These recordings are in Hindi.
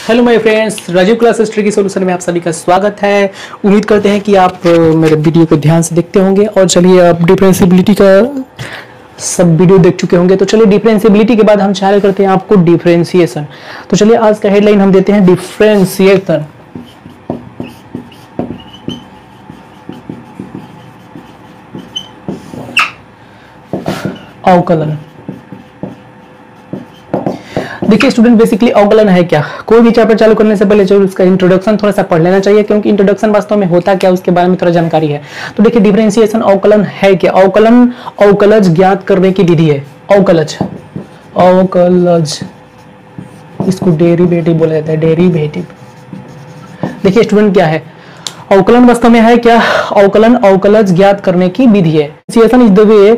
Hello my friends, Rajiv classes tricky solution में आप सभी का स्वागत है। उम्मीद करते हैं कि आप मेरे वीडियो को ध्यान से देखते होंगे और चलिए आप डिफरेंशिएबिलिटी का सब वीडियो देख चुके होंगे। तो चलिए डिफरेंशिएबिलिटी के बाद हम चालू करते हैं आपको डिफरेंशिएशन। तो चलिए आज का हेडलाइन हम देते हैं डिफरेंशिएशन। अवकलन। देखिए स्टूडेंट, बेसिकली अवकलन है क्या। कोई भी चैप्टर चालू करने से पहले जरूर उसका इंट्रोडक्शन थोड़ा सा पढ़ लेना चाहिए, क्योंकि इंट्रोडक्शन वास्तव में होता क्या उसके बारे में थोड़ा जानकारी है। तो देखिए डिफरेंशिएशन अवकलन है क्या। अवकलन अवकलज ज्ञात करने की विधि है। अवकलज अवकलज इसको डेरिवेटिव बोला जाता है। डेरिवेटिव। देखिए स्टूडेंट, क्या है अवकलन वास्तव में है क्या। अवकलन अवकलज ज्ञात करने की विधि है। Differentiation is the way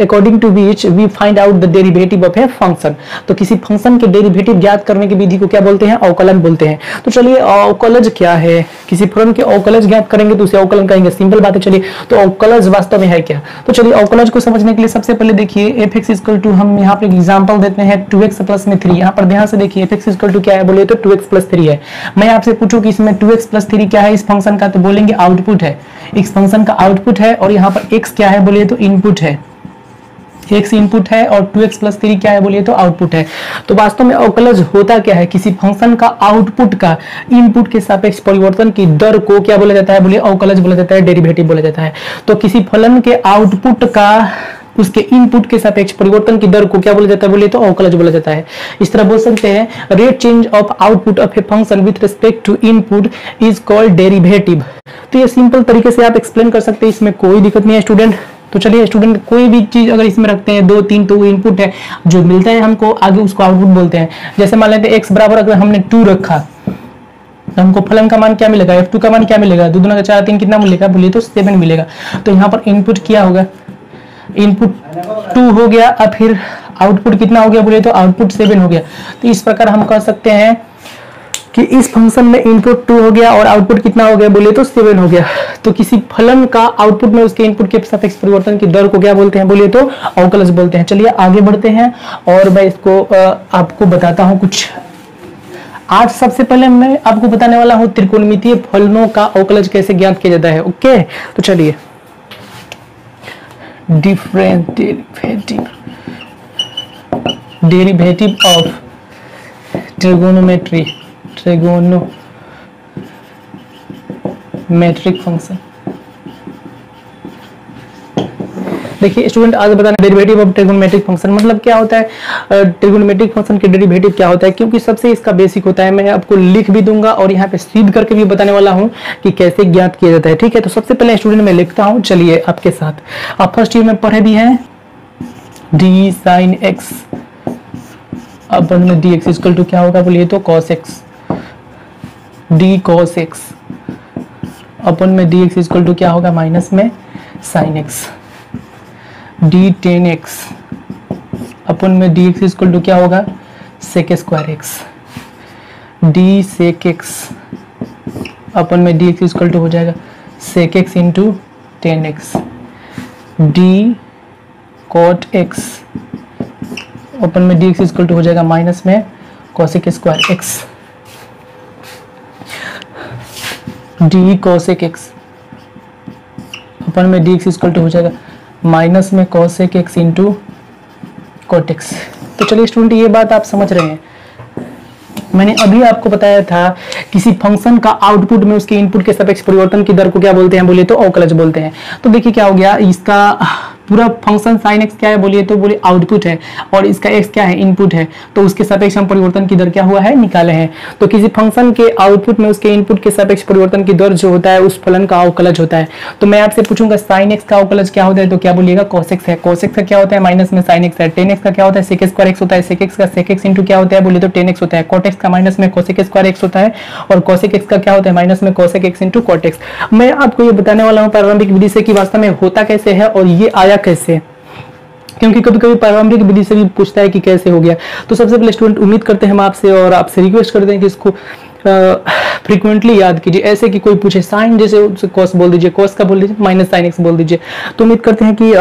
according to which we find out the derivative of a function. तो किसी फंक्शन के डेरिवेटिव ज्ञात करने की विधि को क्या बोलते हैं, अवकलन बोलते हैं। तो चलिए अवकलज क्या है। किसी फलन के अवकलज ज्ञात करेंगे तो उसे अवकलन कहेंगे। सिंपल बात है। चलिए तो अवकलज वास्तव में है क्या। तो चलिए अवकलज को समझने के लिए सबसे पहले देखिए f(x) = हम यहाँ पे एग्जांपल देते हैं 2x + 3। यहाँ पर ध्यान से देखिए f(x) = क्या है बोले तो 2x + 3 है। मैं आपसे पूछूं कि इसमें 2x + 3 क्या है इस फंक्शन का, तो बोलेंगे आउटपुट है। इस फंक्शन का आउटपुट है। और यहाँ पर x क्या है बोलिए तो इनपुट है। x इनपुट है और 2x + 3 क्या है बोलिए तो आउटपुट है। तो वास्तव में अवकलज होता क्या है। किसी फंक्शन का आउटपुट का इनपुट के सापेक्ष परिवर्तन की दर को क्या बोला जाता है बोलिए अवकलज बोला जाता है, डेरिवेटिव बोला जाता है। तो किसी फलन के आउटपुट का उसके इनपुट के सापेक्ष परिवर्तन की दर को क्या बोला जाता है बोलिए तो अवकलज बोला जाता है। इस तरह बोल सकते हैं rate change of output of a function with respect to input is called derivative. तो ये सिंपल तरीके से आप एक्सप्लेन कर सकते हैं, इसमें कोई दिक्कत नहीं है स्टूडेंट। तो चलिए स्टूडेंट, कोई भी चीज अगर इसमें रखते हैं 2 3 तो वो इनपुट है, जो मिलता है हमको आगे उसको आउटपुट बोलते हैं। जैसे मान लेते हैं x बराबर अगर हमने 2 रखा तो हमको फलन का मान क्या मिलेगा, f2 का मान क्या मिलेगा, 2 दूना 4 3 कितना मिलेगा बोलिए तो 7 मिलेगा। तो यहाँ पर इनपुट क्या होगा, इनपुट 2 हो गया और फिर आउटपुट कितना हो गया बोलिए तो आउटपुट 7 हो गया। तो इस प्रकार हम कह सकते हैं कि इस फंक्शन में इनपुट 2 हो गया और आउटपुट कितना हो गया बोलिए तो 7 हो गया। तो किसी फलन का आउटपुट में उसके इनपुट के सापेक्ष परिवर्तन की दर को क्या बोलते हैं बोलिए तो अवकलज बोलते हैं। चलिए आगे बढ़ते हैं और मैं इसको आपको बताता हूं कुछ। आज सबसे पहले मैं आपको बताने वाला हूं त्रिकोणमितीय फलनों का अवकलज कैसे ज्ञात किया जाता है। ओके, तो चलिए डेरिवेटिव ऑफ ट्रिगोनोमेट्रिक फंक्शन। देखिए स्टूडेंट, आज बताना डेरिवेटिव ऑफ ट्रिगोनोमेट्रिक फंक्शन मतलब क्या होता है। ट्रिगोनोमेट्रिक फंक्शन के डेरिवेटिव क्या होता है, क्योंकि सबसे इसका बेसिक होता है। मैं आपको लिख भी दूंगा और यहाँ पे सिद्ध करके भी बताने वाला हूँ कि कैसे ज्ञात किया जाता है। ठीक है, तो सबसे पहले स्टूडेंट मैं लिखता हूँ, चलिए आपके साथ। आप फर्स्ट ईयर में पढ़े भी हैं d sin x अपन में dx = क्या होगा बोलिए तो cos x। d cos x अपन में dx = क्या होगा माइनस में sin x। d tan x अपन में dx = क्या होगा sec² x। d sec x अपन में dx = हो जाएगा sec x × tan x। d cot x अपन में dx = हो जाएगा माइनस में cosec² x। d cosec x अपन में dx = हो जाएगा माइनस में cosec x × cot x। तो चलिए स्टूडेंट, ये बात आप समझ रहे हैं। मैंने अभी आपको बताया था किसी फंक्शन का आउटपुट में उसके इनपुट के सापेक्ष परिवर्तन की दर को क्या बोलते हैं बोलिए तो अवकलज बोलते हैं। तो देखिए क्या हो गया, इसका पूरा फंक्शन sin x क्या है बोलिए तो बोले आउटपुट है और इसका x क्या है इनपुट है। तो उसके सापेक्ष हम परिवर्तन की दर क्या हुआ है निकाले हैं। तो किसी फंक्शन के आउटपुट में उसके इनपुट के सापेक्ष परिवर्तन की दर जो होता है उस फलन का अवकलज होता है। तो मैं आपसे पूछूंगा sin x का अवकलज क्या होता है, तो क्या बोलिएगा cos x है। cos x का क्या होता है माइनस में sin x है। tan x का क्या होता है sec² x होता है। sec x का sec x × क्या होता है बोलिए तो tan x होता है। cot x का माइनस में cosec² x होता है और cosec x का क्या होता है माइनस में cosec x × cot x। मैं आपको ये बताने वाला हूँ प्रारंभिक विधि से कि वास्तव में होता कैसे है और ये आया कैसे, क्योंकि कभी कभी प्रारंभिक विधि से भी पूछता है कि कैसे हो गया। तो सबसे पहले स्टूडेंट उम्मीद करते हैं हम आपसे और आपसे रिक्वेस्ट करते हैं कि इसको फ्रीक्वेंटली याद कीजिए। ऐसे कि कोई पूछे साइन जैसे cos बोल दीजिए, cos का बोल दीजिए, माइनस sin x बोल दीजिए। तो उम्मीद करते हैं कि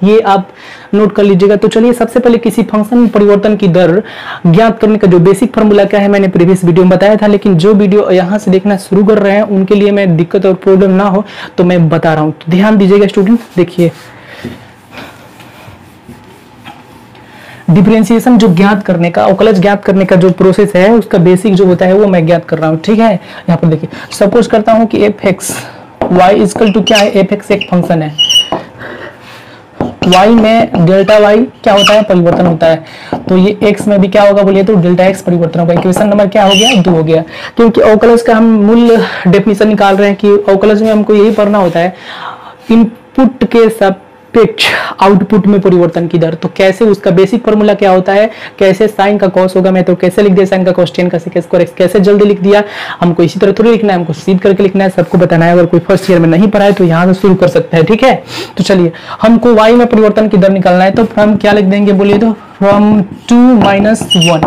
ये आप नोट कर लीजिएगा। तो चलिए सबसे पहले किसी फंक्शन में परिवर्तन की दर ज्ञात करने का जो बेसिक फॉर्मूला क्या है मैंने प्रीवियस वीडियो में बताया था, लेकिन जो वीडियो यहाँ से देखना शुरू कर रहे हैं उनके लिए मैं दिक्कत और प्रॉब्लम ना हो तो मैं बता रहा हूँ। तो ध्यान दीजिएगा स्टूडेंट, देखिए डिफरेंशिएशन जो ज्ञात करने का, अवकलज ज्ञात करने का जो प्रोसेस है उसका बेसिक जो होता है वो मैं ज्ञात कर रहा हूँ, ठीक है। यहाँ पर देखिए सपोज करता हूँ कि F X Y equal to क्या है, एफ एक्स एक फंक्शन है, y में डेल्टा y क्या होता है, परिवर्तन होता है, तो ये x में भी क्या होगा बोलिए तो डेल्टा x परिवर्तन होगा। इक्वेशन नंबर क्या हो गया, 2 हो गया। क्योंकि अवकलज का हम मूल डेफिनेशन निकाल रहे हैं कि अवकलज में हमको यही पढ़ना होता है इनपुट के सापेक्ष आउटपुट में परिवर्तन की दर। तो कैसे उसका बेसिक फॉर्मूला क्या होता है, कैसे साइन का कॉस होगा, मैं तो कैसे लिख दिया साइन का कॉस 10 का सेक स्क्वायर एक्स, कैसे जल्दी लिख दिया, हमको इसी तरह थोड़ी लिखना है, हमको सीध करके लिखना है, सबको बताना है। अगर कोई फर्स्ट ईयर में नहीं पढ़ा है तो यहाँ से शुरू कर सकता है, ठीक है। तो चलिए हमको y में परिवर्तन की दर निकालना है, तो हम क्या लिख देंगे बोलिए तो from 2 - 1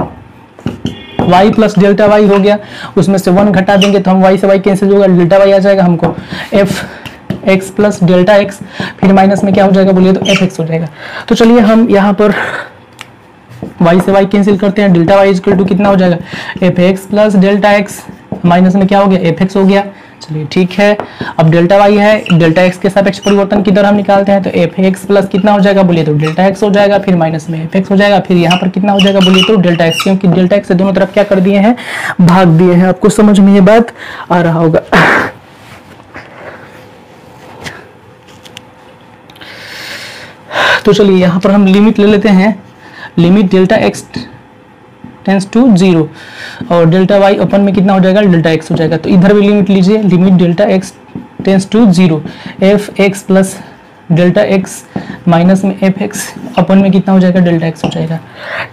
y plus delta y हो गया, उसमें से 1 घटा देंगे तो हम y से y कैंसिल होगा, डेल्टा y आ जाएगा, हमको f x plus delta x, फिर माइनस में क्या हो जाएगा बोलिए तो एफ एक्स हो जाएगा। तो चलिए हम यहाँ पर y से y कैंसिल करते हैं, डेल्टा y इक्वल टू कितना हो जाएगा, F X plus delta x, minus में क्या हो गया, एफ एक्स हो गया। चलिए ठीक है, अब डेल्टा y है, डेल्टा x के सापेक्ष परिवर्तन की दर हम निकालते हैं, तो एफ एक्स प्लस कितना हो जाएगा बोलिए तो डेल्टा x हो जाएगा, फिर माइनस में एफ एक्स हो जाएगा, फिर यहाँ पर कितना हो जाएगा बोलिए तो डेल्टा x, क्योंकि डेल्टा x से दोनों तरफ क्या कर दिए हैं, भाग दिए हैं। आपको समझ में ये बात आ रहा होगा। तो चलिए यहाँ पर हम लिमिट ले लेते हैं, limit delta X tends to 0 और डेल्टा वाई अपन में कितना हो जाएगा, डेल्टा एक्स हो जाएगा। तो इधर भी लिमिट लीजिए, limit delta X tends to 0 F X plus delta X minus में एफ एक्स अपन में कितना हो जाएगा, डेल्टा एक्स हो जाएगा।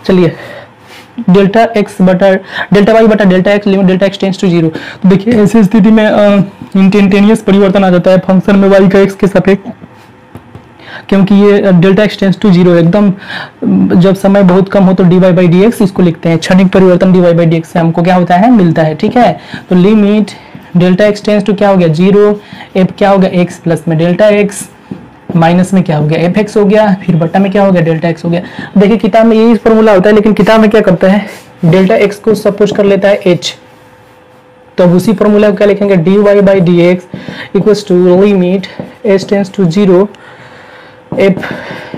चलिए डेल्टा एक्स बटा डेल्टा वाई बटा delta X, limit delta X tends to 0। तो देखिए ऐसी स्थिति में इंस्टेंटेनियस परिवर्तन आ जाता है फंक्शन में वाई का एक्स के सापेक्ष, क्योंकि ये डेल्टा एक्स टेंस टू 0 एकदम जब समय बहुत कम हो तो dy बाई डी एक्स इसको लिखते हैं, क्षणिक परिवर्तन dy बाई डी एक्स से हमको क्या होता है, मिलता है, ठीक है। तो limit delta X tends to क्या हो गया 0, एफ क्या हो गया x प्लस में डेल्टा एक्स, माइनस में क्या हो गया एफ एक्स हो गया, फिर बटा में क्या हो गया डेल्टा एक्स हो गया। देखिए किताब में यही फॉर्मूला होता है, लेकिन किताब में क्या करता है, डेल्टा एक्स को सपोज कर लेता है h, तो अब उसी फॉर्मूला को क्या लिखेंगे, dy by D X equals to limit h tends to 0 F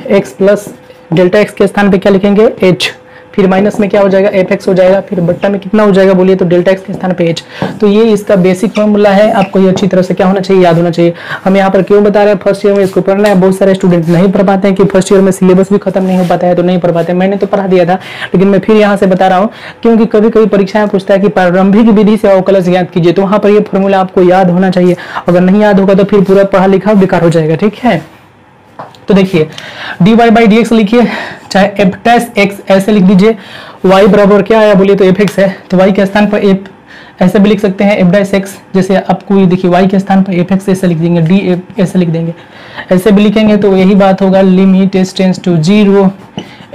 X plus delta X के स्थान पे क्या लिखेंगे h, फिर माइनस में क्या हो जाएगा एफ एक्स हो जाएगा, फिर बट्टा में कितना हो जाएगा बोलिए तो डेल्टा एक्स के स्थान पे h। तो ये इसका बेसिक फॉर्मूला है, आपको ये अच्छी तरह से क्या होना चाहिए, याद होना चाहिए। हम यहाँ पर क्यों बता रहे हैं, फर्स्ट ईयर में इसको पढ़ना है। बहुत सारे स्टूडेंट नहीं पढ़ पाते हैं कि फर्स्ट ईयर में सिलेबस भी खत्म नहीं हो पाता है तो नहीं पढ़ पाते, मैंने तो पढ़ा दिया था, लेकिन मैं फिर यहाँ से बता रहा हूँ क्योंकि कभी कभी परीक्षाएं पूछता है कि प्रारंभिक विधि से अवकलज ज्ञात कीजिए, तो वहाँ पर ये फॉर्मूला आपको याद होना चाहिए। अगर नहीं याद होगा तो फिर पूरा पढ़ा लिखा बेकार हो जाएगा, ठीक है। तो देखिए dy बाई डी एक्स लिखिए, चाहे एफ डैश एक्स ऐसे लिख दीजिए, y बराबर क्या आया बोलिए तो एफ एक्स है, तो y के स्थान पर एफ ऐसे भी लिख सकते हैं एफ डैश एक्स, जैसे आपको देखिए y के स्थान पर एफ एक्स ऐसे लिख देंगे, डी एफ ऐसे लिख देंगे, ऐसे भी लिखेंगे तो यही बात होगा, limit h tends to 0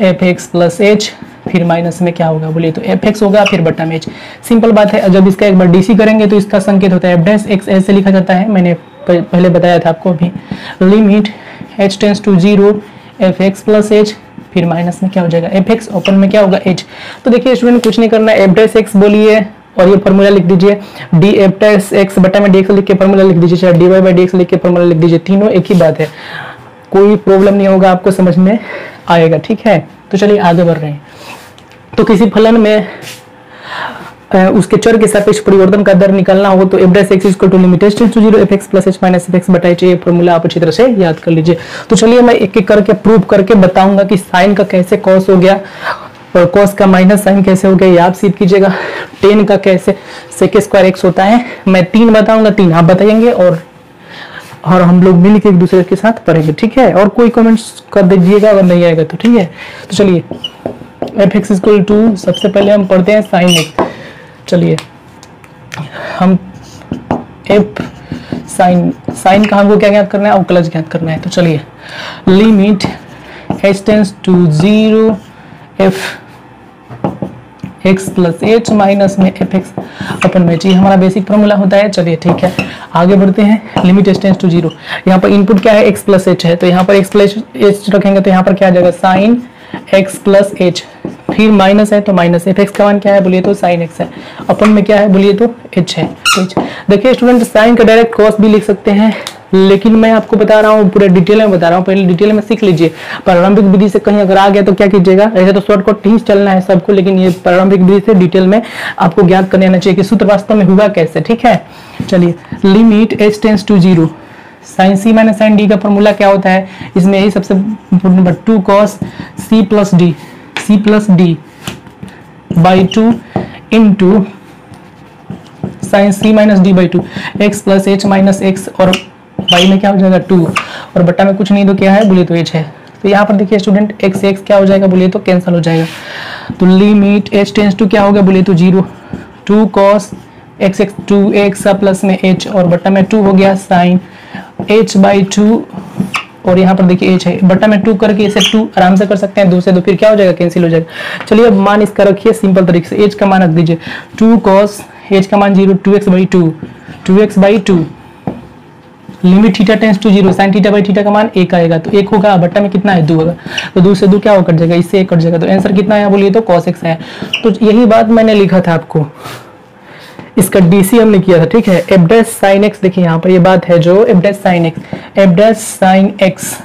F X plus H, फिर माइनस में क्या होगा बोलिए तो एफ एक्स होगा, फिर बटा में h। सिंपल बात है, जब इसका एक बार डीसी करेंगे तो इसका संकेत होता है एफ डैश एक्स ऐसे लिखा जाता है, मैंने पहले बताया था आपको अभी, limit h tends to 0 F X plus H, फिर माइनस में क्या हो जाएगा एफ एक्स, ओपन में क्या होगा h। तो देखिए स्टूडेंट कुछ नहीं करना है, एफ डैश एक्स बोलिए और ये फॉर्मूला लिख दीजिए, डी एफ डैश एक्स बटा में डी एक्स लिख के फॉर्मूला लिख दीजिए, चाहे D Y by D X लिख के फॉर्मूला लिख दीजिए, तीनों एक ही बात है, कोई प्रॉब्लम नहीं होगा, आपको समझ में आएगा, ठीक है। तो चलिए आगे बढ़ रहे हैं। तो किसी फलन में उसके चर के सापेक्ष परिवर्तन का दर निकालना हो तो F dash X equal to limit h tends to 0 F X plus H minus F X बटा h, ये फॉर्मूला आप अच्छी तरह से याद कर लीजिए। तो चलिए मैं एक एक करके प्रूव करके बताऊंगा कि साइन का कैसे कॉस हो गया और कॉस का माइनस साइन कैसे हो गया, ये आप सीख कीजिएगा। टेन का कैसे सेक स्क्वायर एक्स होता है, मैं 3 बताऊंगा, 3 आप बताएंगे और हम लोग मिल के एक दूसरे के साथ पढ़ेंगे, ठीक है। और कोई कमेंट्स कर दीजिएगा अगर नहीं आएगा तो, ठीक है। तो चलिए एफ एक्स इक्वल टू, सबसे पहले हम पढ़ते हैं साइन एक्स। चलिए हम एफ साइन का हमको क्या ज्ञात करना है, अवकलज ज्ञात करना है। तो चलिए limit h tends to 0 F X plus H minus में एफ एक्स अपन में जी हमारा बेसिक फॉर्मूला होता है। चलिए ठीक है, आगे बढ़ते हैं। Limit H tends to zero. यहाँ पर इनपुट क्या है, एक्स प्लस एच है, तो यहाँ पर एक्स प्लस एच रखेंगे तो यहाँ पर क्या आ जाएगा, साइन एक्स प्लस एच, फिर माइनस है तो माइनस, एफ एक्स का मान क्या है बोलिए तो साइन एक्स है, अपन में क्या है बोलिए तो एच है। देखिए स्टूडेंट, साइन का डायरेक्ट कॉस भी लिख सकते हैं, लेकिन मैं आपको बता रहा हूँ पूरे डिटेल में बता रहा हूँ, पहले डिटेल में सीख लीजिए। प्रारंभिक विधि से कहीं अगर आ गया तो क्या कीजिएगा, ऐसे तो शॉर्टकट ही चलना है सबको, लेकिन ये प्रारंभिक विधि से डिटेल में आपको ज्ञात करने आना चाहिए कि सूत्र वास्तव में हुआ कैसे। ठीक है, चलिए limit H tends to zero, sine C minus sine D का फॉर्मूला क्या होता है, इसमें यही सबसे important number 2 cos C plus D by 2 into sine C minus D by 2, X plus H minus X, और बाई में क्या हो जाएगा 2, और बट्टा में कुछ नहीं तो क्या है बोलिए तो एच है। तो यहाँ पर देखिए स्टूडेंट, एक्स एक्स क्या हो जाएगा बोलिए तो कैंसिल हो जाएगा, तो लिमिट एच टेंड्स टू क्या हो गया बोलिए तो 0, 2 cos x x 2 X plus में एच, और बट्टा में 2 हो गया साइन एच बाई 2, और यहाँ पर देखिए एच है, बट्टा में 2 करके इसे 2 आराम से कर सकते हैं, 2 से 2 फिर क्या हो जाएगा कैंसिल हो जाएगा। चलिए अब मान इसका रखिए सिंपल तरीके से, एच का मान रख दीजिए 2 cos एच का मान 0, 2x by 2, 2x by 2, limit theta tends to 0, sine theta by theta का मान 1 आएगा, तो 1 होगा, बट्टा में कितना है 2 होगा, तो 2 से 2 क्या हो कट जाएगा, इससे 1 कट जाएगा, तो आंसर कितना आया बोलिए तो cos x आया। तो यही बात मैंने लिखा था आपको, इसका डीसी हमने किया था। ठीक है, एफ डैश साइन एक्स, देखिए यहाँ पर ये बात है जो एफ डैश साइन एक्स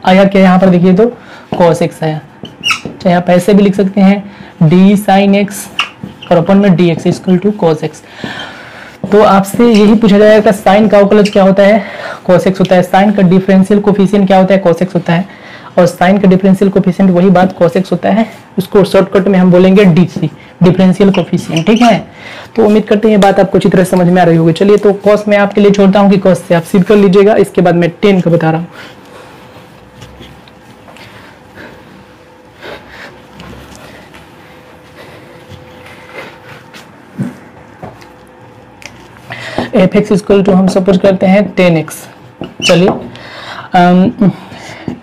आया क्या, यहाँ पर देखिए तो cos x आया, चाहे आप ऐसे भी लिख सकते हैं डी साइन एक्स और अपन में D X equal to cos x। तो आपसे यही पूछा जाएगा साइन का अवकलज क्या होता है, cos x होता है, साइन का डिफरेंशियल कोफिशिएंट क्या होता है, cos x होता है, और साइन का डिफरेंशियल कोफिशिएंट वही बात cos x होता है, उसको शॉर्टकट में हम बोलेंगे डीसी, डिफरेंशियल कोफिशिएंट। ठीक है, तो उम्मीद करते हैं ये बात आपको अच्छी तरह समझ में आ रही होगी। चलिए तो cos में आपके लिए छोड़ता हूँ कि cos से आप सिद्ध कर लीजिएगा, इसके बाद मैं tan का बता रहा हूँ। एफ एक्स इक्वल टू हम सपोज करते हैं tan x। चलिए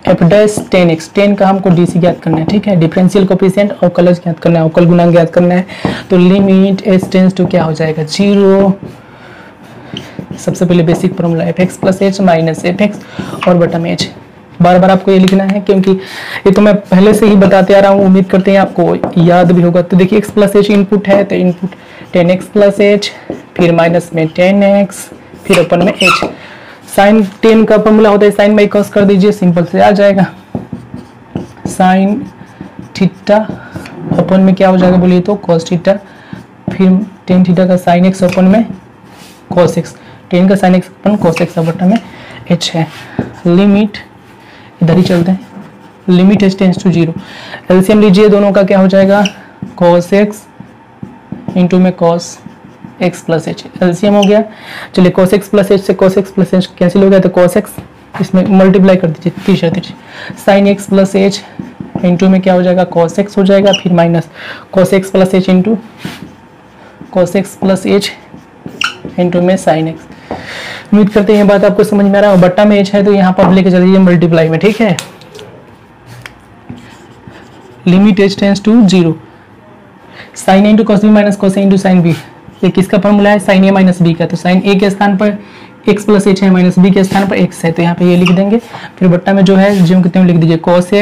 F dash tan x, tan का हमको डीसी ज्ञात करना है। ठीक है, डिफरेंशियल कोफिशिएंट और कलज ज्ञात करना है, अवकल गुणांक ज्ञात करना है। तो लिमिट एच टेंड्स टू क्या हो जाएगा 0, सबसे पहले basic formula F X plus H minus F x और बटा में एच। बार बार आपको ये लिखना है क्योंकि ये तो मैं पहले से ही बताते आ रहा हूँ, उम्मीद करते हैं आपको याद भी होगा। तो देखिए एक्स प्लस एच इनपुट है, तो इनपुट 10x प्लस एच, फिर माइनस में 10x, फिर अपन में h। साइन 10 का फॉर्मूला होता है साइन बाई कॉस, कर दीजिए सिंपल से आ जाएगा, साइन थीटा अपन में क्या हो जाएगा बोलिए तो कॉस थीटा, फिर 10 थीटा का साइन एक्स अपन में कॉस एक्स, 10 का साइन एक्स अपन कॉस एक्स बटा में h है। लिमिट इधर ही चलते हैं, limit h tends to 0, LCM लीजिए दोनों का क्या हो जाएगा cos x इंटू में cos x plus H, LCM हो गया। चलिए cos x प्लस एच से cos x plus H cancel हो गया, तो cos x इसमें मल्टीप्लाई कर दीजिए, तीसरा sine x plus H into में क्या हो जाएगा cos x हो जाएगा, फिर minus cos x plus H into cos x plus H into में साइन x। उम्मीद करते हैं ये बात आपको समझ में आ रहा है। बट्टा में h है तो यहाँ पर लेके चलिए मल्टीप्लाई में। ठीक है, limit h tends to 0, sine into cos B minus cos into sine B, ये किसका फॉर्मूला है साइन ए माइनस बी का। तो साइन ए के स्थान पर x प्लस एच है, माइनस बी के स्थान पर x है, तो यहाँ पे ये लिख देंगे। फिर बट्टा में जो है जो कितने में लिख दीजिए cos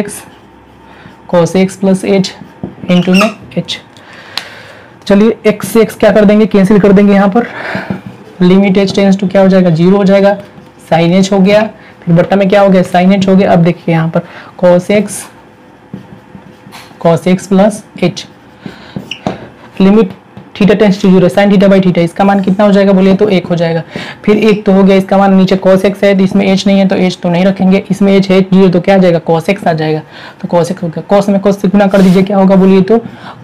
x plus H into में h। चलिए x से x क्या कर देंगे कैंसिल कर देंगे, यहाँ पर लिमिट h टेंड्स टू क्या हो जाएगा 0 हो जाएगा, साइन h हो गया, फिर बट्टा में क्या हो गया साइन h हो गया। अब देखिए यहाँ पर cos x plus h, limit theta tends to 0, sine theta by theta, इसका मान कितना हो जाएगा बोलिए तो 1 हो जाएगा। फिर 1 तो हो गया, इसका मान नीचे cos x है, तो इसमें h नहीं है तो h तो नहीं रखेंगे, इसमें h है 0 तो क्या आ जाएगा cos x आ जाएगा, तो cos x हो गया। cos में cos से गुना कर दीजिए, क्या होगा बोलिए तो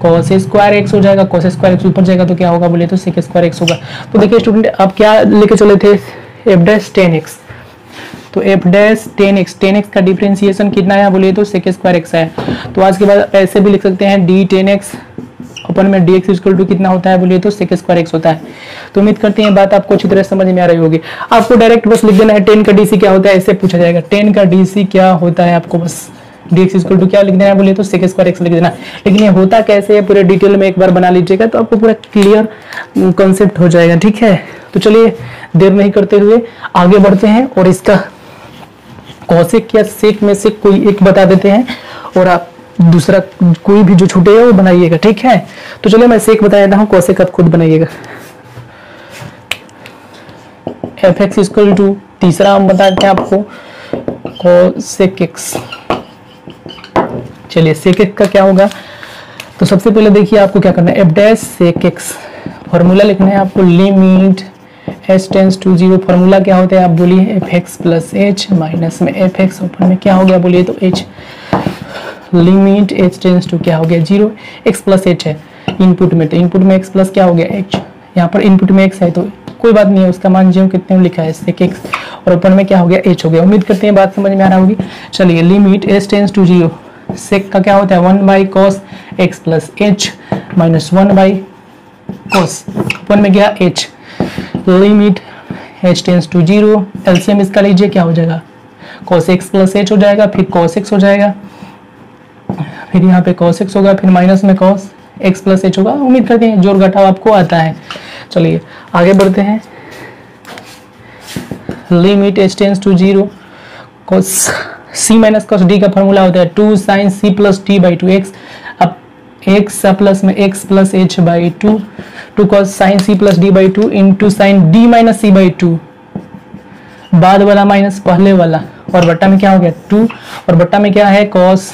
cos स्क्वायर x हो जाएगा, cos स्क्वायर x ऊपर जाएगा तो क्या होगा बोलिए तो sec स्क्वायर x होगा। तो देखिए स्टूडेंट आप क्या लेके चले थे f डैश 10x, तो f डैश 10x का डिफरेंशिएशन कितना आया बोलिए तो sec स्क्वायर x आया। तो आज के बाद ऐसे भी लिख सकते हैं d 10x अपन में dx इक्वल टू कितना होता है बोलिए तो sec स्क्वायर x होता है। तो उम्मीद करते हैं बात आपको अच्छी तरह समझ में आ रही होगी। आपको डायरेक्ट बस लिख देना है 10 का डीसी क्या होता है, ऐसे पूछा जाएगा 10 का डीसी क्या होता है, आपको बस dx इक्वल टू क्या लिख देना है बोलिए तो sec स्क्वायर x लिख देना। लेकिन ये होता कैसे है पूरे डिटेल में एक बार बना लीजिएगा तो आपको पूरा क्लियर कॉन्सेप्ट हो जाएगा, ठीक है। तो चलिए देर नहीं करते हुए आगे बढ़ते हैं और इसका कॉसेक या सेक में से कोई एक बता देते हैं और आप दूसरा कोई भी जो छूटेगा वो बनाइएगा, ठीक है। तो चलिए मैं सेक बता देता हूँ, कॉसेक आप खुद बनाइएगा। एफ एक्स इक्वल टू तीसरा हम बताते हैं आपको कॉसेक एक्स। चलिए सेक एक्स का क्या होगा, तो सबसे पहले देखिए आपको क्या करना है, F dash sec X formula लिखना है आपको, limit h tends to 0। Formula क्या होता है आप बोलिए F X plus H minus में एफ एक्स, ऊपर में क्या हो गया बोलिए तो h, limit h tends to क्या हो गया 0, x प्लस h है इनपुट में, तो इनपुट में x प्लस क्या हो गया h, यहाँ पर इनपुट में x है तो कोई बात नहीं है, उसका मान जो कितने में लिखा है sec x, और ऊपर में क्या हो गया h हो गया। उम्मीद करते हैं बात समझ में आ रहा होगी। चलिए limit h tends to 0, sec का क्या होता है 1 by cos x plus h minus 1 by cos, ऊपर में गया h, limit h tends to 0, LCM इसका लीजिए क्या हो जाएगा cos x प्लस h हो जाएगा, फिर cos x हो जाएगा, फिर यहाँ पे cos x होगा, फिर माइनस में cos x प्लस h होगा। उम्मीद करते हैं जोड़ घटाव आपको आता है। चलिए आगे बढ़ते हैं, limit h tends to 0, cos c minus cos d का फॉर्मूला होता है 2 sin c plus d by 2x, अब x प्लस में x plus h by 2, 2 cos sin c plus d by 2 into sin d minus c by 2, बाद वाला माइनस पहले वाला, और बट्टा में क्या हो गया 2, और बट्टा में क्या है cos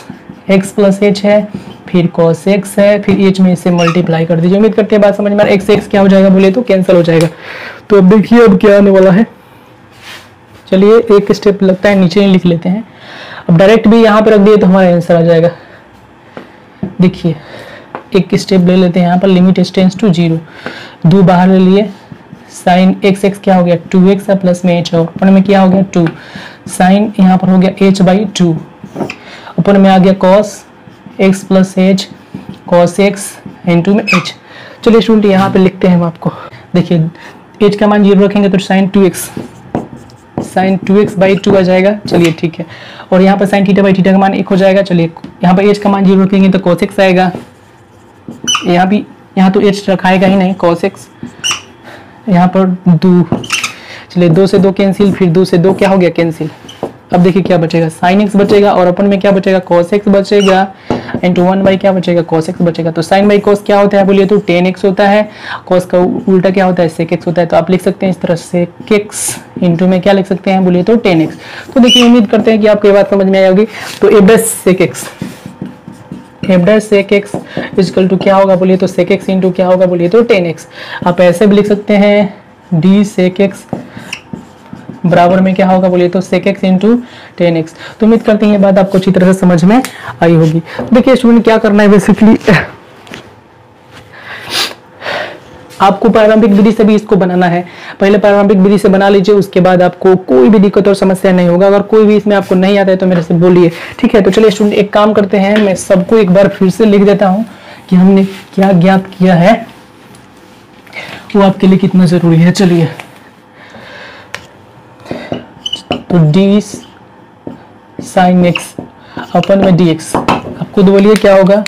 x प्लस h है, फिर cos x है, फिर h में इसे मल्टीप्लाई कर दीजिए। उम्मीद करते हैं बात समझ में आ रहा है। x क्या हो जाएगा बोले तो कैंसिल हो जाएगा। तो अब देखिए अब क्या आने वाला है, चलिए एक स्टेप लगता है नीचे ही लिख लेते हैं, अब डायरेक्ट भी यहाँ पे रख दिए तो हमारा आंसर आ जाएगा। देखिए एक स्टेप ले लेते हैं यहाँ पर, लिमिट h टेंस टू 0, 2 बाहर ले लिए, साइन एक्स एक्स क्या हो गया 2x प्लस में h, ऊपर में क्या हो गया 2, साइन यहाँ पर हो गया h बाई 2, ऊपर में आ गया cos x plus h, cos x into में h। चलिए स्टूडेंट यहाँ पे लिखते हैं हम आपको, देखिए h का मान 0 रखेंगे तो साइन 2x बाई 2 आ जाएगा। चलिए ठीक है, और यहाँ पर साइन थीटा बाई थीटा का मान 1 हो जाएगा। चलिए यहाँ पर h का मान 0 रखेंगे तो cos x आएगा, यहाँ तो h रखाएगा ही नहीं, cos x यहाँ पर 2, चलिए 2 से 2 कैंसिल, फिर 2 से 2 क्या हो गया कैंसिल। अब देखिए क्या बचेगा sin x बचेगा, और अपन में क्या बचेगा cos x बचेगा, इंटू 1 बाई क्या बचेगा cos x बचेगा। तो sin बाई cos क्या होता है बोलिए तो tan x होता है, cos का उल्टा क्या होता है sec x होता है। तो आप लिख सकते हैं इस तरह sec x इंटू में क्या लिख सकते हैं बोलिए तो tan x। तो देखिए उम्मीद करते हैं कि आपको ये बात समझ में आई होगी। तो f dash sec x equal to क्या होगा बोलिए तो sec x इंटू क्या होगा बोलिए तो tan x। आप ऐसे भी लिख सकते हैं d sec x बराबर में क्या होगा बोलिए तो sec x into tan x। तो उम्मीद करते हैं ये बात आपको अच्छी तरह से समझ में आई होगी। देखिए स्टूडेंट क्या करना है बेसिकली, आपको प्रारंभिक विधि से भी इसको बनाना है। पहले प्रारंभिक विधि से बना लीजिए, उसके बाद आपको कोई भी दिक्कत और समस्या नहीं होगा। अगर कोई भी इसमें आपको नहीं आता है तो मेरे से बोलिए, ठीक है। तो चलिए स्टूडेंट एक काम करते हैं, मैं सबको एक बार फिर से लिख देता हूँ कि हमने क्या ज्ञात किया है, वो आपके लिए कितना जरूरी है। चलिए तो d sin x अपन में dx, आप खुद बोलिए क्या होगा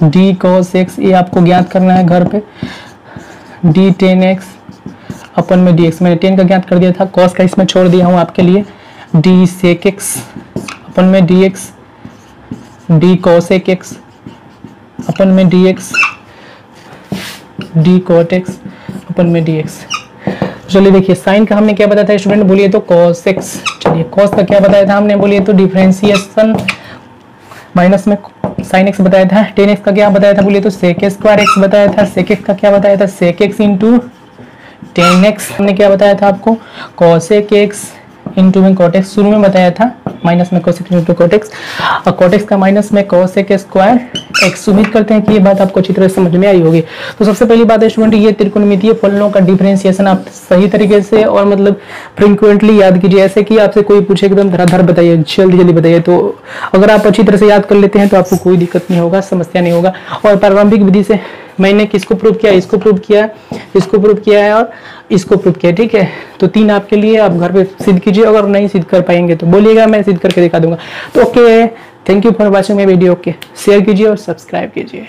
d cos x, ये आपको ज्ञात करना है घर पे, d tan x अपन में dx, मैंने tan का ज्ञात कर दिया था, cos का इसमें छोड़ दिया हूँ आपके लिए, d sec x अपन में dx, d cos x अपन में dx, d cot x अपन में dx। चलिए देखिए साइन का हमने क्या बताया था स्टूडेंट बोलिए तो cos x। चलिए cos का क्या बताया था हमने बोलिए तो डिफरेंशिएशन माइनस में sin x बताया था। tan x का क्या बताया था बोलिए तो sec स्क्वायर x बताया था। sec x का क्या बताया था sec x into tan x। हमने क्या बताया था आपको cosec x इंटू में cot x शुरू में बताया था, माइनस में cosec इंटू cot x, और cot x का माइनस में cosec स्क्वायर x। उम्मीद करते हैं कि ये बात आपको अच्छी तरह समझ में आई होगी। तो सबसे पहली बात है स्टूडेंट, ये त्रिकोणमितीय फलनों का डिफरेंशिएशन आप सही तरीके से और मतलब फ्रीक्वेंटली याद कीजिए। ऐसे कि आपसे कोई पूछे एकदम धराधर बताइए, जल्दी जल्दी बताइए। तो अगर आप अच्छी तरह से याद कर लेते हैं तो आपको कोई दिक्कत नहीं होगा, समस्या नहीं होगा। और प्रारंभिक विधि से मैंने किसको प्रूव किया, इसको प्रूव किया, इसको प्रूव किया है और इसको प्रूव किया। ठीक है, तो 3 आपके लिए, आप घर पे सिद्ध कीजिए, अगर नहीं सिद्ध कर पाएंगे तो बोलिएगा, मैं सिद्ध करके दिखा दूंगा। तो okay, thank you for watching my video. Okay, share कीजिए और सब्सक्राइब कीजिए।